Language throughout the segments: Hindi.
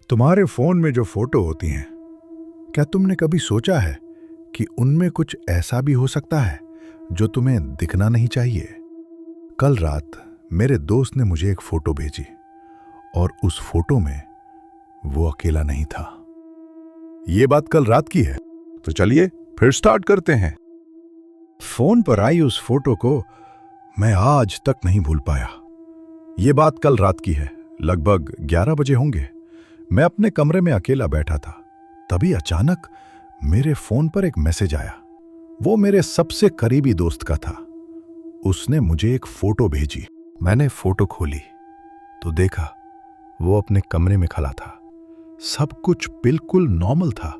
तुम्हारे फोन में जो फोटो होती हैं, क्या तुमने कभी सोचा है कि उनमें कुछ ऐसा भी हो सकता है जो तुम्हें दिखना नहीं चाहिए? कल रात मेरे दोस्त ने मुझे एक फोटो भेजी और उस फोटो में वो अकेला नहीं था। ये बात कल रात की है, तो चलिए फिर स्टार्ट करते हैं। फोन पर आई उस फोटो को मैं आज तक नहीं भूल पाया। ये बात कल रात की है, लगभग 11 बजे होंगे। मैं अपने कमरे में अकेला बैठा था। तभी अचानक मेरे फोन पर एक मैसेज आया। वो मेरे सबसे करीबी दोस्त का था। उसने मुझे एक फोटो भेजी। मैंने फोटो खोली तो देखा वो अपने कमरे में खड़ा था। सब कुछ बिल्कुल नॉर्मल था।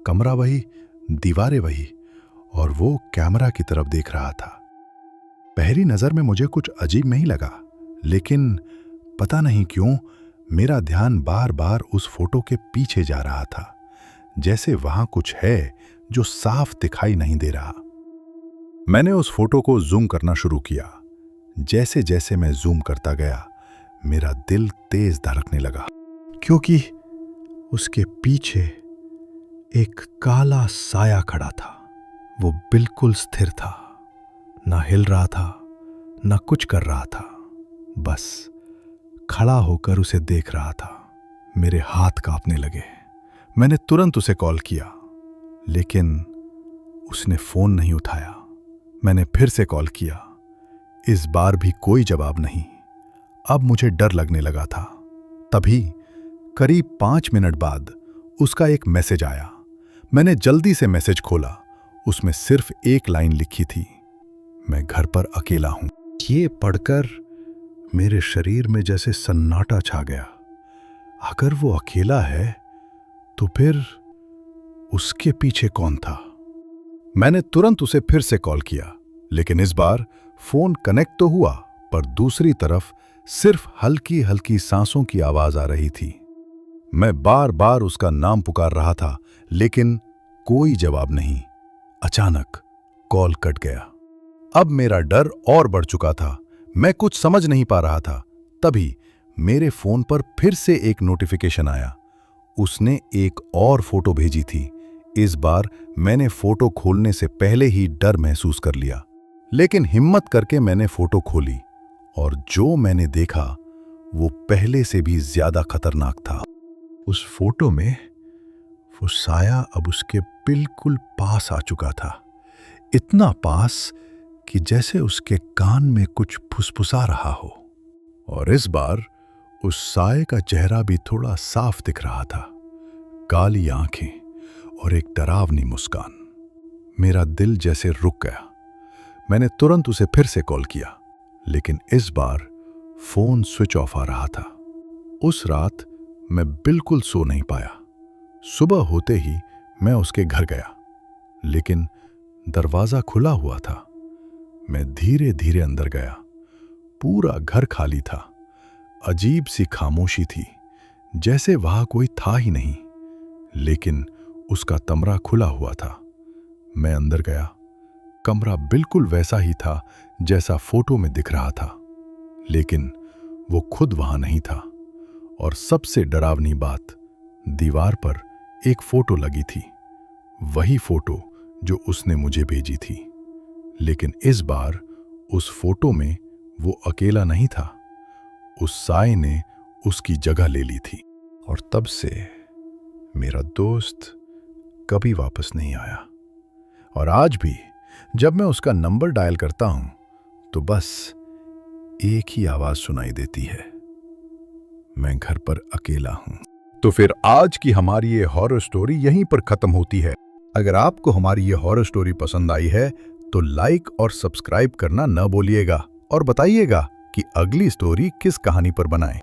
कमरा वही, दीवारें वही, और वो कैमरा की तरफ देख रहा था। पहली नजर में मुझे कुछ अजीब नहीं लगा, लेकिन पता नहीं क्यों मेरा ध्यान बार बार उस फोटो के पीछे जा रहा था, जैसे वहां कुछ है जो साफ दिखाई नहीं दे रहा। मैंने उस फोटो को जूम करना शुरू किया। जैसे जैसे मैं जूम करता गया, मेरा दिल तेज धड़कने लगा, क्योंकि उसके पीछे एक काला साया खड़ा था। वो बिल्कुल स्थिर था, ना हिल रहा था, ना कुछ कर रहा था, बस खड़ा होकर उसे देख रहा था। मेरे हाथ कांपने लगे। मैंने तुरंत उसे कॉल किया, लेकिन उसने फोन नहीं उठाया। मैंने फिर से कॉल किया। इस बार भी कोई जवाब नहीं। अब मुझे डर लगने लगा था। तभी करीब 5 मिनट बाद उसका एक मैसेज आया। मैंने जल्दी से मैसेज खोला। उसमें सिर्फ एक लाइन लिखी थी, मैं घर पर अकेला हूं। ये पढ़कर मेरे शरीर में जैसे सन्नाटा छा गया। अगर वो अकेला है तो फिर उसके पीछे कौन था? मैंने तुरंत उसे फिर से कॉल किया, लेकिन इस बार फोन कनेक्ट तो हुआ, पर दूसरी तरफ सिर्फ हल्की हल्की सांसों की आवाज आ रही थी। मैं बार बार उसका नाम पुकार रहा था, लेकिन कोई जवाब नहीं। अचानक कॉल कट गया। अब मेरा डर और बढ़ चुका था। मैं कुछ समझ नहीं पा रहा था। तभी मेरे फोन पर फिर से एक नोटिफिकेशन आया। उसने एक और फोटो भेजी थी। इस बार मैंने फोटो खोलने से पहले ही डर महसूस कर लिया, लेकिन हिम्मत करके मैंने फोटो खोली, और जो मैंने देखा वो पहले से भी ज्यादा खतरनाक था। उस फोटो में वो साया अब उसके बिल्कुल पास आ चुका था। इतना पास कि जैसे उसके कान में कुछ फुसफुसा रहा हो। और इस बार उस साये का चेहरा भी थोड़ा साफ दिख रहा था। काली आंखें और एक डरावनी मुस्कान। मेरा दिल जैसे रुक गया। मैंने तुरंत उसे फिर से कॉल किया, लेकिन इस बार फोन स्विच ऑफ आ रहा था। उस रात मैं बिल्कुल सो नहीं पाया। सुबह होते ही मैं उसके घर गया, लेकिन दरवाजा खुला हुआ था। मैं धीरे धीरे अंदर गया। पूरा घर खाली था। अजीब सी खामोशी थी, जैसे वहां कोई था ही नहीं। लेकिन उसका कमरा खुला हुआ था। मैं अंदर गया। कमरा बिल्कुल वैसा ही था जैसा फोटो में दिख रहा था, लेकिन वो खुद वहां नहीं था। और सबसे डरावनी बात, दीवार पर एक फोटो लगी थी। वही फोटो जो उसने मुझे भेजी थी, लेकिन इस बार उस फोटो में वो अकेला नहीं था। उस साये ने उसकी जगह ले ली थी। और तब से मेरा दोस्त कभी वापस नहीं आया। और आज भी जब मैं उसका नंबर डायल करता हूं, तो बस एक ही आवाज सुनाई देती है, मैं घर पर अकेला हूं। तो फिर आज की हमारी ये हॉरर स्टोरी यहीं पर खत्म होती है। अगर आपको हमारी ये हॉरर स्टोरी पसंद आई है तो लाइक और सब्सक्राइब करना न भूलिएगा, और बताइएगा कि अगली स्टोरी किस कहानी पर बनाएं।